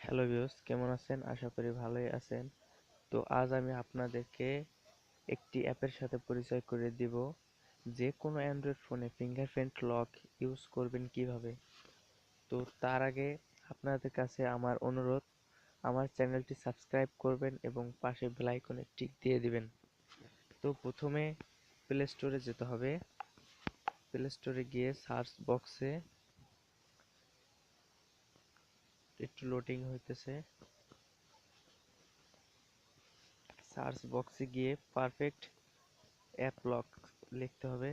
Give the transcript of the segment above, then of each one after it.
Hello viewers, কেমন আছেন? আশা করি ভালোই আছেন। তো আজ আমি আপনাদেরকে একটি অ্যাপের সাথে পরিচয় করে দিব, যে কোনো অ্যান্ড্রয়েড ফোনে ফিঙ্গারপ্রিন্ট লক ইউজ করবেন কিভাবে। তো তার আগে আপনাদের কাছে আমার অনুরোধ, আমার চ্যানেলটি সাবস্ক্রাইব করবেন এবং পাশে বেল আইকনে টিক দিয়ে দিবেন। তো প্রথমে প্লে স্টোরে যেতে হবে। প্লে স্টোরে গিয়ে সার্চ বক্সে একটু লোডিং হইতেছে। সার্চ বক্সে গিয়ে পারফেক্ট অ্যাপ লক লিখতে হবে।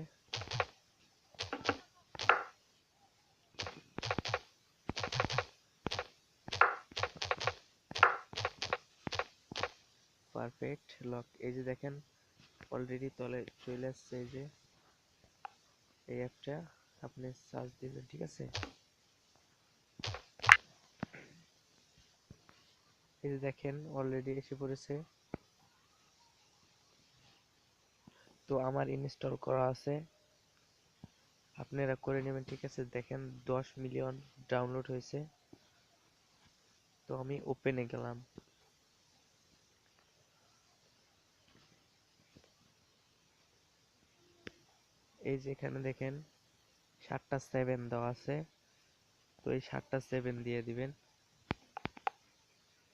পারফেক্ট লক, এই যে দেখেন অলরেডি তলে চলে আসছে। এই যে এই অ্যাপটা আপনি সার্চ দিবেন, ঠিক আছে? এই যে দেখেন অলরেডি এসে পড়েছে। তো আমার ইনস্টল করা আছে, আপনারা করে নেবেন, ঠিক আছে? দেখেন 10 মিলিয়ন ডাউনলোড হয়েছে। তো আমি ওপেনে গেলাম। এই যে এখানে দেখেন 7টা 7 দেওয়া আছে। তো এই 7টা 7 দিয়ে দিবেন।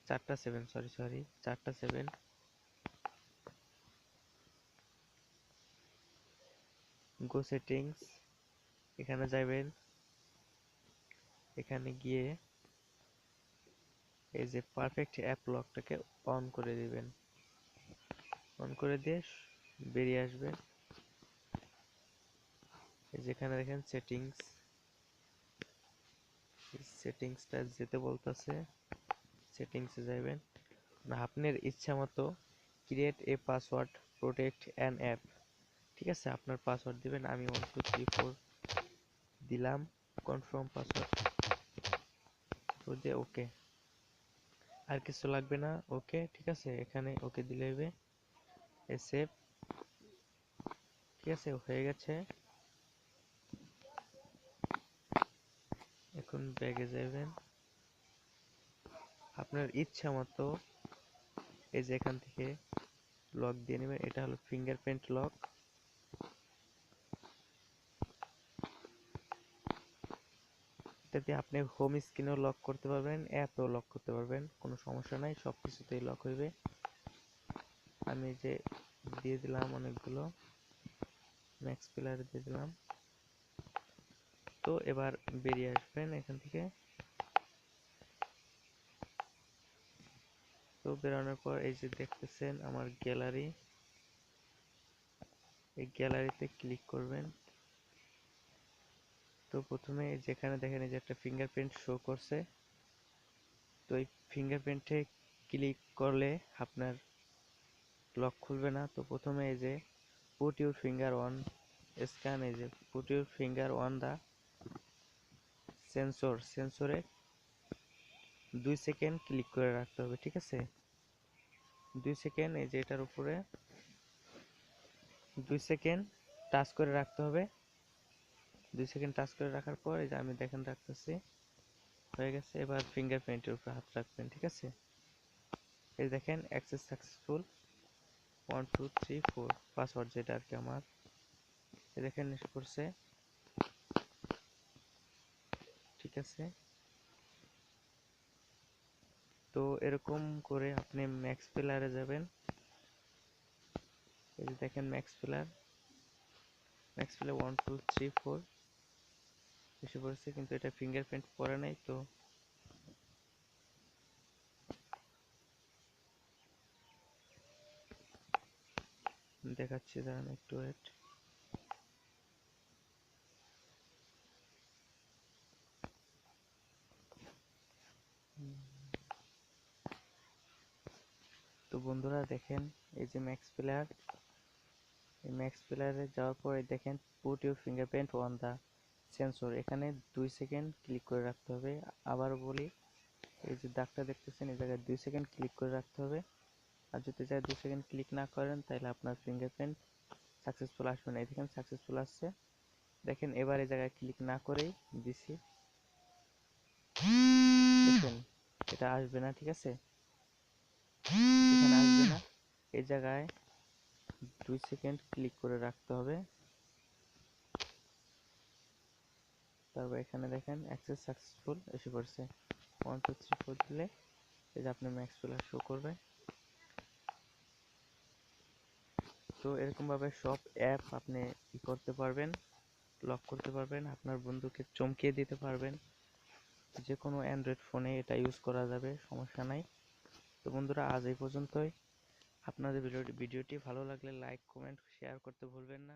4টা 7, সরি 4টা 7। গো সেটিংস, এখানে যাবেন। এখানে গিয়ে এই যে পারফেক্ট অ্যাপ লকটাকে অন করে দিবেন। অন করে দিয়ে বেরিয়ে আসবেন। এই যেখানে দেখেন সেটিংস, সেটিংসটা যেতে বলতেছে, সেটিংসে যাবেন। আপনার ইচ্ছা মতো create a password protect an app, ঠিক আছে? আপনার পাসওয়ার্ড দিবেন। আমি 1 2 3 4 দিলাম। কনফার্ম পাসওয়ার্ড দিয়ে ওকে। আর কিছু লাগবে না, ওকে, ঠিক আছে? এখানে ওকে দিলে হবে। সেভ, ঠিক আছে, হয়ে গেছে। এখন ব্যাগে যাবেন। আপনার ইচ্ছা মতো এই যে এখান থেকে লক দিয়ে নেবেন। এটা হলো ফিঙ্গারপ্রিন্ট লক। এটা দিয়ে আপনি হোম স্ক্রিনেও লক করতে পারবেন, অ্যাপেও লক করতে পারবেন, কোনো সমস্যা নাই, সব কিছুতেই লক হইবে। আমি যে দিয়ে দিলাম অনেকগুলো, ম্যাক্স প্লেয়ার দিয়ে দিলাম। তো এবার বেরিয়ে আসবেন এখান থেকে। তো বেরোনোর পর এই যে দেখতেছেন আমার গ্যালারি, এই গ্যালারিতে ক্লিক করবেন। তো প্রথমে যেখানে দেখেন এই যে একটা ফিঙ্গারপ্রিন্ট শো করছে। তো এই ফিঙ্গারপ্রিন্টে ক্লিক করলে আপনার লক খুলবে না। তো প্রথমে এই যে put your finger on scan, এই যে put your finger on the সেন্সরে 2 সেকেন্ড ক্লিক করে রাখতে হবে, ঠিক আছে? 2 সেকেন্ড, এই যে এটার উপরে 2 সেকেন্ড টাচ করে রাখতে হবে। 2 সেকেন্ড টাচ করে রাখার পর এই যে আমি দেখেন রাখতেছি, হয়ে গেছে। এবার ফিঙ্গারপ্রিন্টের উপরে হাত রাখবেন, ঠিক আছে? এই দেখেন অ্যাক্সেস সাকসেসফুল 1 2 3 4 পাসওয়ার্ড যেটা আর কি আমার, এই দেখেন এসে পড়ছে, ঠিক আছে? তো এরকম করে আপনি ম্যাক্স প্লেয়ারে যাবেন। এই যে দেখেন ম্যাক্স প্লেয়ার 1 2 3 4 এসে পড়েছে, কিন্তু এটা ফিঙ্গারপ্রিন্ট পরে নাই। তো দেখাচ্ছি, দাঁড়ান একটু ওয়েট। তো বন্ধুরা দেখেন এই যে ম্যাক্স প্লেয়ার, এই ম্যাক্স প্লেয়ারে যাওয়ার পরে দেখেন put your fingerprint on the sensor, এখানে 2 সেকেন্ড ক্লিক করে রাখতে হবে। আবার বলি, এই যে দাগটা দেখতেছেন এই জায়গায় 2 সেকেন্ড ক্লিক করে রাখতে হবে। আর যদি চাই 2 সেকেন্ড ক্লিক না করেন তাহলে আপনার ফিঙ্গারপ্রিন্ট সাকসেসফুল আসবে না। এই দেখেন সাকসেসফুল আসছে। দেখেন এবার এই জায়গায় ক্লিক না করেই দিছি, দেখেন এটা আসবে না, ঠিক আছে? এখানে আসবে না, এই জায়গায় 2 সেকেন্ড ক্লিক করে রাখতে হবে। তারপর এখানে দেখেন অ্যাক্সেস সাকসেসফুল এসে পড়ছে। 1 2 3 4 দিলে এই যে আপনার ম্যাক্স প্লাস শো করবে। তো এরকম ভাবে সব অ্যাপ আপনি করতে পারবেন, লক করতে পারবেন, আপনার বন্ধুকে চমকিয়ে দিতে পারবেন। যে কোনো অ্যান্ড্রয়েড ফোনে এটা ইউজ করা যাবে, সমস্যা নাই। তো বন্ধুরা, আজ এই পর্যন্তই। আপনাদের ভিডিওটি ভালো লাগলে লাইক, কমেন্ট, শেয়ার করতে ভুলবেন না।